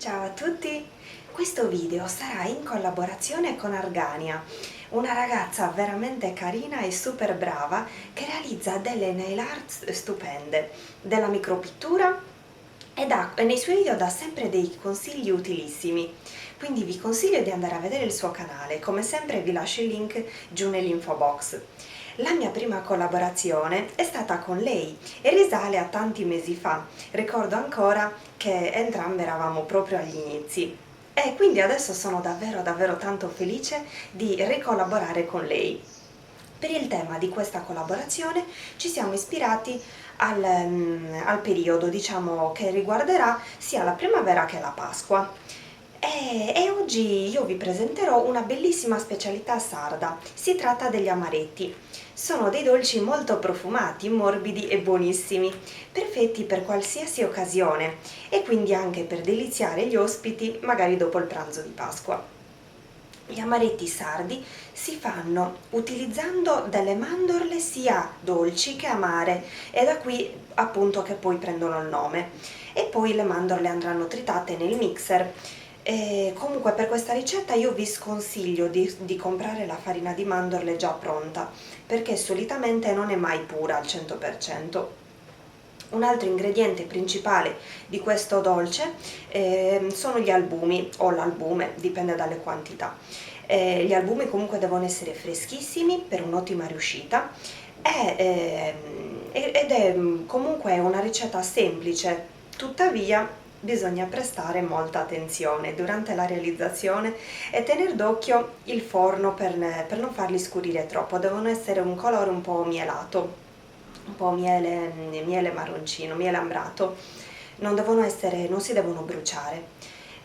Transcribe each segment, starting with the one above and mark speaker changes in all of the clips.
Speaker 1: Ciao a tutti! Questo video sarà in collaborazione con Argania, una ragazza veramente carina e super brava che realizza delle nail art stupende, della micropittura e nei suoi video dà sempre dei consigli utilissimi. Quindi vi consiglio di andare a vedere il suo canale, come sempre vi lascio il link giù nell'info box. La mia prima collaborazione è stata con lei e risale a tanti mesi fa. Ricordo ancora che entrambe eravamo proprio agli inizi e quindi adesso sono davvero tanto felice di ricollaborare con lei. Per il tema di questa collaborazione ci siamo ispirati al periodo, diciamo, che riguarderà sia la primavera che la Pasqua. E oggi io vi presenterò una bellissima specialità sarda. Si tratta degli amaretti. Sono dei dolci molto profumati, morbidi e buonissimi, perfetti per qualsiasi occasione e quindi anche per deliziare gli ospiti magari dopo il pranzo di Pasqua. Gli amaretti sardi si fanno utilizzando delle mandorle sia dolci che amare, è da qui appunto che poi prendono il nome. E poi le mandorle andranno tritate nel mixer. Comunque per questa ricetta io vi sconsiglio di comprare la farina di mandorle già pronta, perché solitamente non è mai pura al 100%. Un altro ingrediente principale di questo dolce sono gli albumi o l'albume, dipende dalle quantità. Gli albumi comunque devono essere freschissimi per un'ottima riuscita ed è comunque una ricetta semplice, tuttavia bisogna prestare molta attenzione durante la realizzazione e tenere d'occhio il forno per non farli scurire troppo, devono essere un colore un po' mielato, un po' miele marroncino, miele ambrato, non si devono bruciare,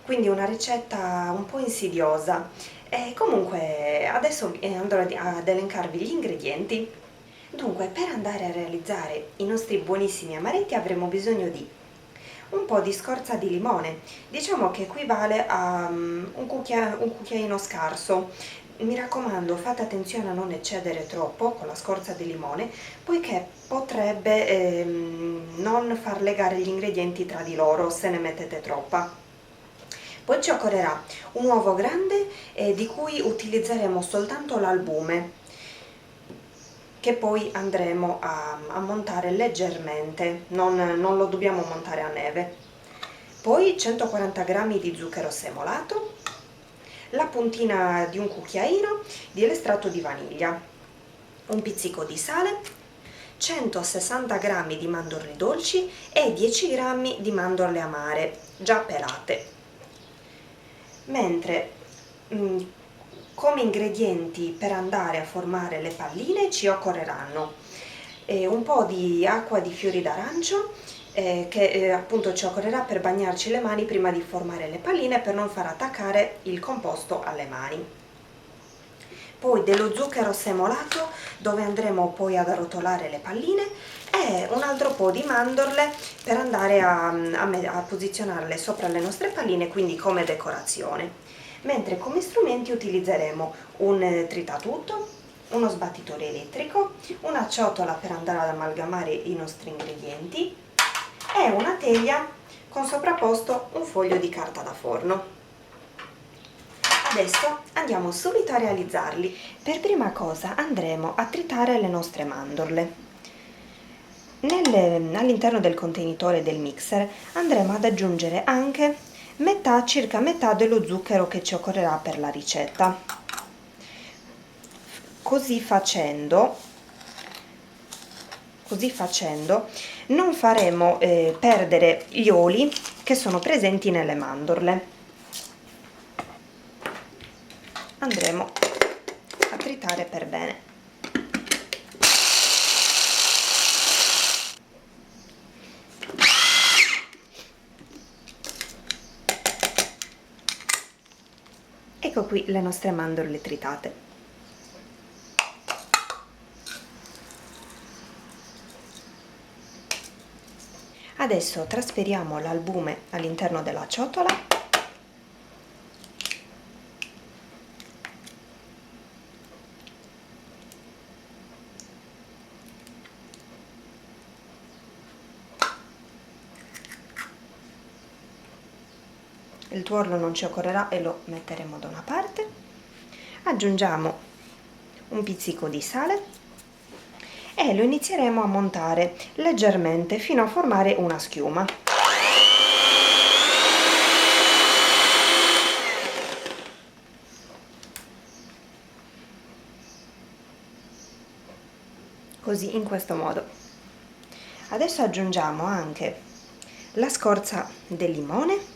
Speaker 1: quindi una ricetta un po' insidiosa. E comunque adesso andrò ad elencarvi gli ingredienti. Dunque, per andare a realizzare i nostri buonissimi amaretti avremo bisogno di un po' di scorza di limone, diciamo che equivale a un cucchiaino scarso. Mi raccomando, fate attenzione a non eccedere troppo con la scorza di limone, poiché potrebbe non far legare gli ingredienti tra di loro se ne mettete troppa. Poi ci occorrerà un uovo grande di cui utilizzeremo soltanto l'albume, che poi andremo a montare leggermente, non lo dobbiamo montare a neve. Poi 140 g di zucchero semolato, la puntina di un cucchiaino dell'estratto di vaniglia, un pizzico di sale, 160 g di mandorle dolci e 10 g di mandorle amare, già pelate. Mentre come ingredienti per andare a formare le palline ci occorreranno un po' di acqua di fiori d'arancio, che appunto ci occorrerà per bagnarci le mani prima di formare le palline per non far attaccare il composto alle mani. Poi dello zucchero semolato, dove andremo poi ad arrotolare le palline, e un altro po' di mandorle per andare a posizionarle sopra le nostre palline, quindi come decorazione. Mentre come strumenti utilizzeremo un tritatutto, uno sbattitore elettrico, una ciotola per andare ad amalgamare i nostri ingredienti e una teglia con sovrapposto un foglio di carta da forno. Adesso andiamo subito a realizzarli. Per prima cosa andremo a tritare le nostre mandorle. All'interno del contenitore del mixer andremo ad aggiungere anche circa metà dello zucchero che ci occorrerà per la ricetta. Così facendo non faremo perdere gli oli che sono presenti nelle mandorle. Andremo a tritare per bene. Ecco qui le nostre mandorle tritate. Adesso trasferiamo l'albume all'interno della ciotola il tuorlo non ci occorrerà e lo metteremo da una parte. Aggiungiamo un pizzico di sale e lo inizieremo a montare leggermente fino a formare una schiuma. Così, in questo modo. Adesso aggiungiamo anche la scorza del limone,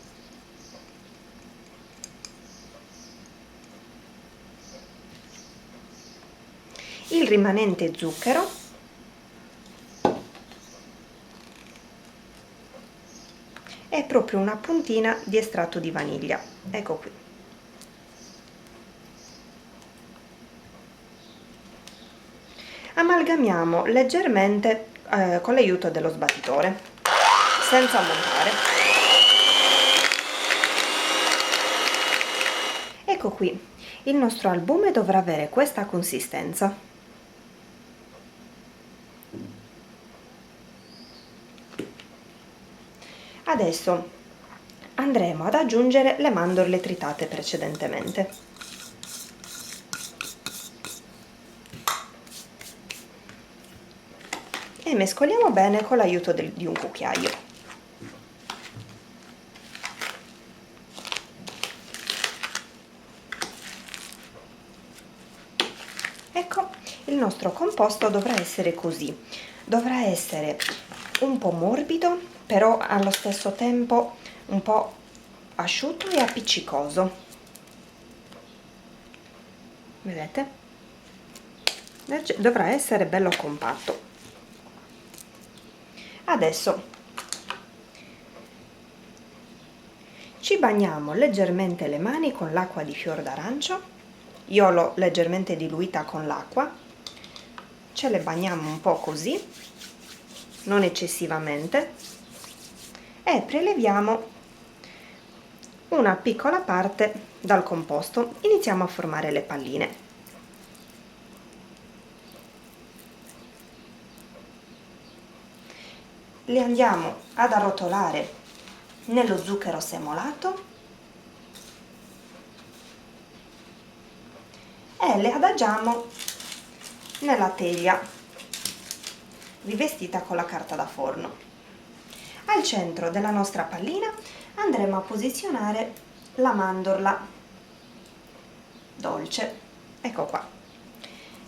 Speaker 1: il rimanente zucchero e proprio una puntina di estratto di vaniglia. Ecco qui. Amalgamiamo leggermente con l'aiuto dello sbattitore, senza montare. Ecco qui, il nostro albume dovrà avere questa consistenza. Adesso andremo ad aggiungere le mandorle tritate precedentemente. E mescoliamo bene con l'aiuto di un cucchiaio. Ecco, il nostro composto dovrà essere così, dovrà essere un po' morbido, però allo stesso tempo un po' asciutto e appiccicoso. Vedete? Dovrà essere bello compatto. Adesso ci bagniamo leggermente le mani con l'acqua di fior d'arancio. Io l'ho leggermente diluita con l'acqua. Ce le bagniamo un po' così, non eccessivamente, e preleviamo una piccola parte dal composto. Iniziamo a formare le palline. Le andiamo ad arrotolare nello zucchero semolato e le adagiamo nella teglia rivestita con la carta da forno. Al centro della nostra pallina andremo a posizionare la mandorla dolce, ecco qua.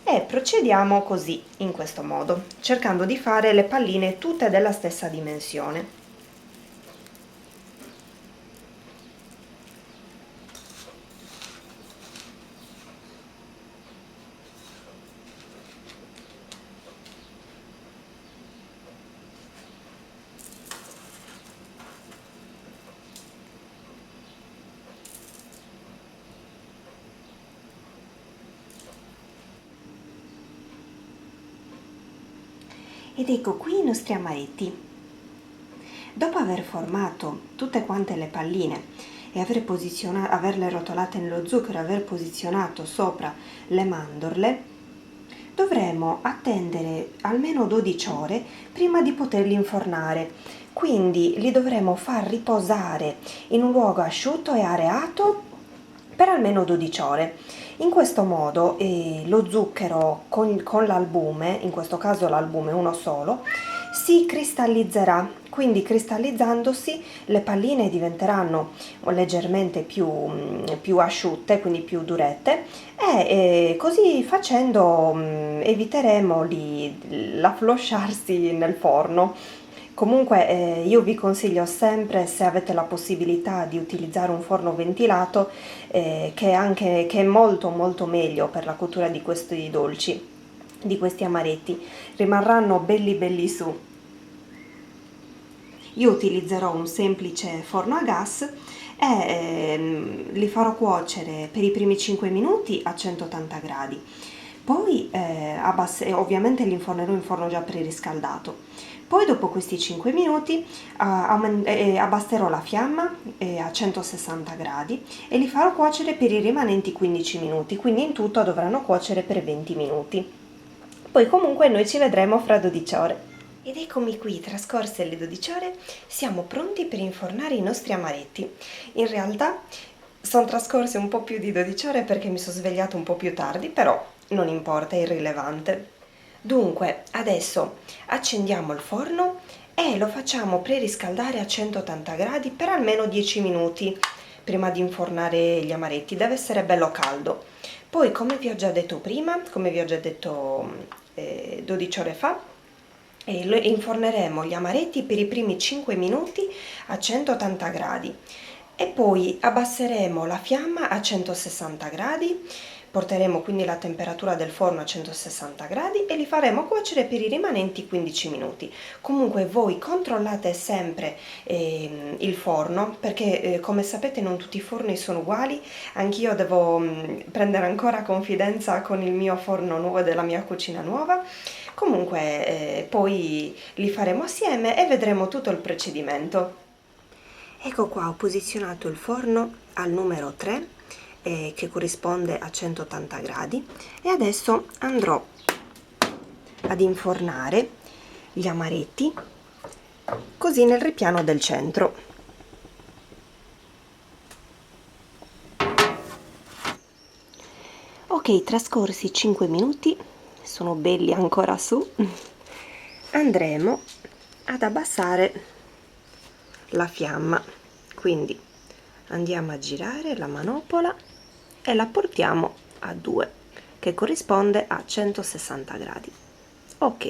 Speaker 1: E procediamo così, in questo modo, cercando di fare le palline tutte della stessa dimensione. Ed ecco qui i nostri amaretti. Dopo aver formato tutte quante le palline e averle rotolate nello zucchero e aver posizionato sopra le mandorle, dovremo attendere almeno 12 ore prima di poterli infornare. Quindi li dovremo far riposare in un luogo asciutto e areato per almeno 12 ore. In questo modo lo zucchero con l'albume, in questo caso l'albume uno solo, si cristallizzerà, quindi cristallizzandosi le palline diventeranno leggermente più asciutte, quindi più durette, e così facendo eviteremo l'afflosciarsi nel forno. Comunque io vi consiglio sempre, se avete la possibilità, di utilizzare un forno ventilato, che è molto molto meglio per la cottura di questi dolci, di questi amaretti. Rimarranno belli belli su. Io utilizzerò un semplice forno a gas e li farò cuocere per i primi 5 minuti a 180 gradi. Poi ovviamente li infornerò in forno già preriscaldato. Poi dopo questi 5 minuti abbasserò la fiamma a 160 gradi e li farò cuocere per i rimanenti 15 minuti, quindi in tutto dovranno cuocere per 20 minuti. Poi comunque noi ci vedremo fra 12 ore. Ed eccomi qui, trascorse le 12 ore, siamo pronti per infornare i nostri amaretti. In realtà sono trascorse un po' più di 12 ore perché mi sono svegliata un po' più tardi, però non importa, è irrilevante. Dunque, adesso accendiamo il forno e lo facciamo preriscaldare a 180 gradi per almeno 10 minuti prima di infornare gli amaretti. Deve essere bello caldo. Poi, come vi ho già detto prima, come vi ho già detto 12 ore fa, inforneremo gli amaretti per i primi 5 minuti a 180 gradi e poi abbasseremo la fiamma a 160 gradi, porteremo quindi la temperatura del forno a 160 gradi e li faremo cuocere per i rimanenti 15 minuti. Comunque voi controllate sempre il forno perché come sapete non tutti i forni sono uguali, anch'io devo prendere ancora confidenza con il mio forno nuovo della mia cucina nuova. Comunque poi li faremo assieme e vedremo tutto il procedimento. Ecco qua, ho posizionato il forno al numero 3 che corrisponde a 180 gradi e adesso andrò ad infornare gli amaretti così nel ripiano del centro. Ok, trascorsi 5 minuti, sono belli ancora su, andremo ad abbassare la fiamma, quindi andiamo a girare la manopola e la portiamo a 2 che corrisponde a 160 gradi. Ok,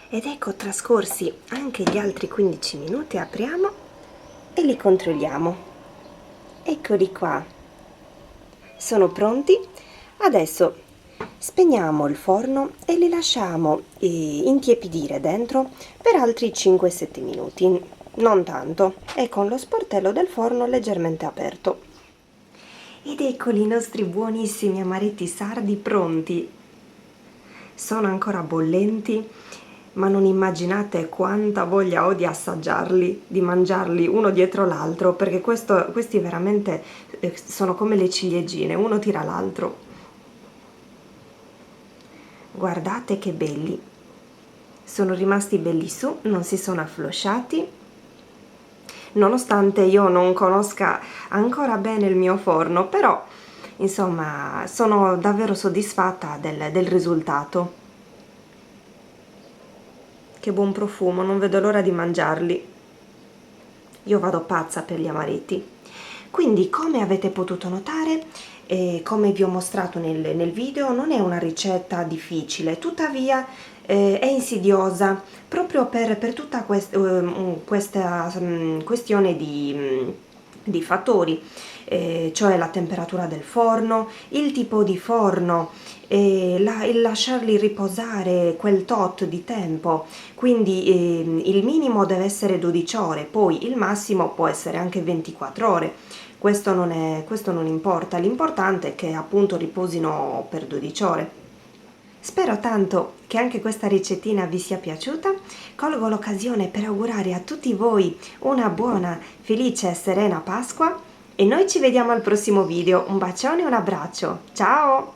Speaker 1: ed ecco trascorsi anche gli altri 15 minuti, apriamo e li controlliamo. Eccoli qua, sono pronti. Adesso spegniamo il forno e li lasciamo intiepidire dentro per altri 5-7 minuti, non tanto, e con lo sportello del forno leggermente aperto. Ed eccoli i nostri buonissimi amaretti sardi pronti. Sono ancora bollenti, ma non immaginate quanta voglia ho di assaggiarli, di mangiarli uno dietro l'altro, perché questi veramente sono come le ciliegine, uno tira l'altro. Guardate che belli, sono rimasti belli su, non si sono afflosciati, nonostante io non conosca ancora bene il mio forno, però insomma sono davvero soddisfatta del risultato. Che buon profumo, non vedo l'ora di mangiarli. Io vado pazza per gli amaretti. Quindi, come avete potuto notare, come vi ho mostrato nel video, non è una ricetta difficile, tuttavia è insidiosa proprio per tutta questa questione di fattori, cioè la temperatura del forno, il tipo di forno, il lasciarli riposare quel tot di tempo, quindi il minimo deve essere 12 ore, poi il massimo può essere anche 24 ore. Questo non importa, l'importante è che appunto riposino per 12 ore. Spero tanto che anche questa ricettina vi sia piaciuta. Colgo l'occasione per augurare a tutti voi una buona, felice e serena Pasqua e noi ci vediamo al prossimo video. Un bacione e un abbraccio. Ciao!